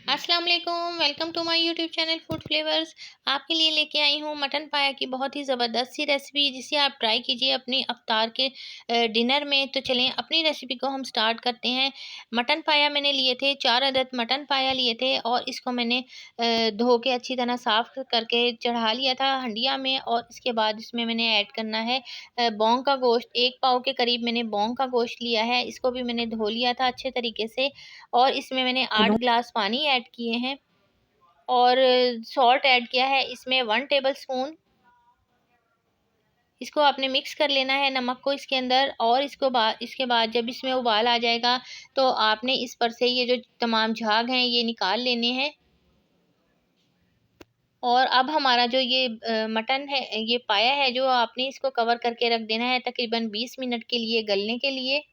अस्सलाम वालेकुम, welcome to my YouTube channel food flavours. आपके लिए लेके आई हूँ मटन पाया की बहुत ही ज़बरदस्त सी रेसिपी, जिसे आप ट्राई कीजिए अपनी अफ्तार के डिनर में। तो चलें अपनी रेसिपी को हम स्टार्ट करते हैं। मटन पाया मैंने लिए थे, 4 अदद मटन पाया लिए थे और इसको मैंने धो के अच्छी तरह साफ़ करके चढ़ा लिया था हंडिया में। और इसके बाद इसमें मैंने ऐड करना है बौंग का गोश्त। 1 पाव के करीब मैंने बौंग का गोश्त लिया है, इसको भी मैंने धो लिया था अच्छे तरीके से। और इसमें मैंने 8 ग्लास पानी ऐड किए हैं और सॉल्ट ऐड किया है इसमें 1 टेबलस्पून। इसको आपने मिक्स कर लेना है नमक को इसके अंदर। और इसके बाद जब इसमें उबाल आ जाएगा तो आपने इस पर से ये जो तमाम झाग हैं ये निकाल लेने हैं। और अब हमारा जो ये मटन है, ये पाया है, जो आपने इसको कवर करके रख देना है तकरीबन 20 मिनट के लिए गलने के लिए।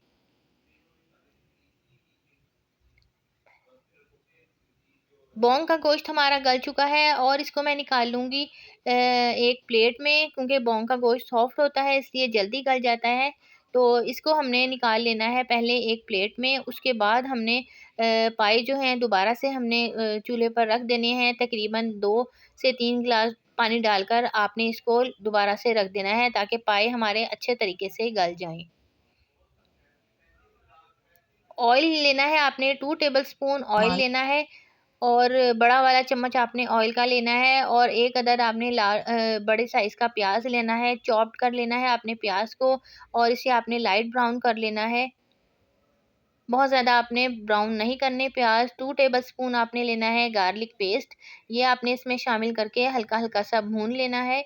बौंग का गोश्त हमारा गल चुका है और इसको मैं निकाल लूँगी एक प्लेट में, क्योंकि बौंग का गोश्त सॉफ्ट होता है इसलिए जल्दी गल जाता है। तो इसको हमने निकाल लेना है पहले एक प्लेट में। उसके बाद हमने पाए जो हैं दोबारा से हमने चूल्हे पर रख देने हैं। तकरीबन 2 से 3 गिलास पानी डालकर आपने इसको दोबारा से रख देना है ताकि पाए हमारे अच्छे तरीके से गल जाएँ। ऑयल लेना है आपने, 2 टेबलस्पून ऑयल लेना है और बड़ा वाला चम्मच आपने ऑयल का लेना है। और 1 अदद आपने बड़े साइज़ का प्याज लेना है, चॉप्ड कर लेना है आपने प्याज को। और इसे आपने लाइट ब्राउन कर लेना है, बहुत ज़्यादा आपने ब्राउन नहीं करने प्याज। 2 टेबलस्पून आपने लेना है गार्लिक पेस्ट, ये आपने इसमें शामिल करके हल्का-हल्का सा भून लेना है।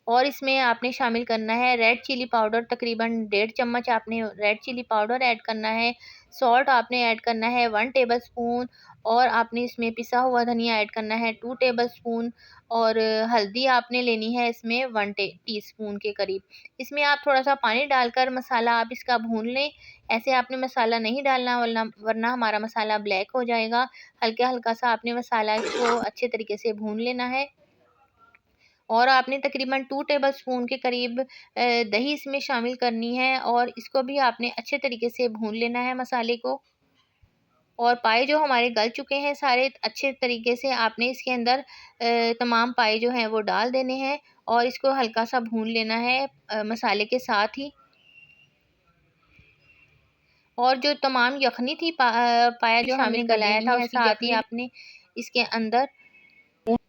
और इसमें आपने शामिल करना है रेड चिली पाउडर, तकरीबन 1.5 चम्मच आपने रेड चिली पाउडर ऐड करना है। सॉल्ट आपने ऐड करना है 1 टेबलस्पून। और आपने इसमें पिसा हुआ धनिया ऐड करना है 2 टेबलस्पून। और हल्दी आपने लेनी है इसमें 1 टीस्पून के करीब। इसमें आप थोड़ा-सा पानी डालकर मसाला आप इसका भून लें। ऐसे आपने मसाला नहीं डालना, वरना हमारा मसाला ब्लैक हो जाएगा। हल्का-हल्का सा आपने मसाला इसको अच्छे तरीके से भून लेना है। और आपने तकरीबन 2 टेबलस्पून के करीब दही इसमें शामिल करनी है और इसको भी आपने अच्छे तरीके से भून लेना है मसाले को। और पाए जो हमारे गल चुके हैं सारे अच्छे तरीके से, आपने इसके अंदर तमाम पाए जो हैं वो डाल देने हैं और इसको हल्का सा भून लेना है मसाले के साथ ही। और जो तमाम यखनी थी पाया जो हमने गलाया था उसकी साथ ही आपने इसके अंदर,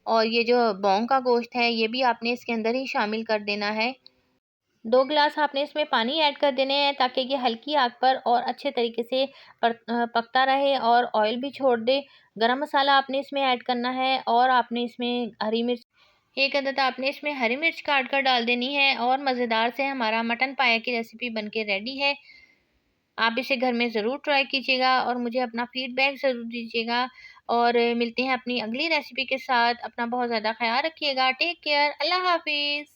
और ये जो बौंग का गोश्त है ये भी आपने इसके अंदर ही शामिल कर देना है। 2 गिलास आपने इसमें पानी ऐड कर देने हैं ताकि ये हल्की आग पर और अच्छे तरीके से पकता रहे और ऑयल भी छोड़ दे। गरम मसाला आपने इसमें ऐड करना है और आपने इसमें हरी मिर्च, 1 अदद आपने इसमें हरी मिर्च काट कर डाल देनी है। और मज़ेदार से हमारा मटन पाया की रेसिपी बनके रेडी है। आप इसे घर में ज़रूर ट्राई कीजिएगा और मुझे अपना फ़ीडबैक ज़रूर दीजिएगा। और मिलते हैं अपनी अगली रेसिपी के साथ। अपना बहुत ज़्यादा ख़्याल रखिएगा। Take care. अल्लाह हाफ़िज़।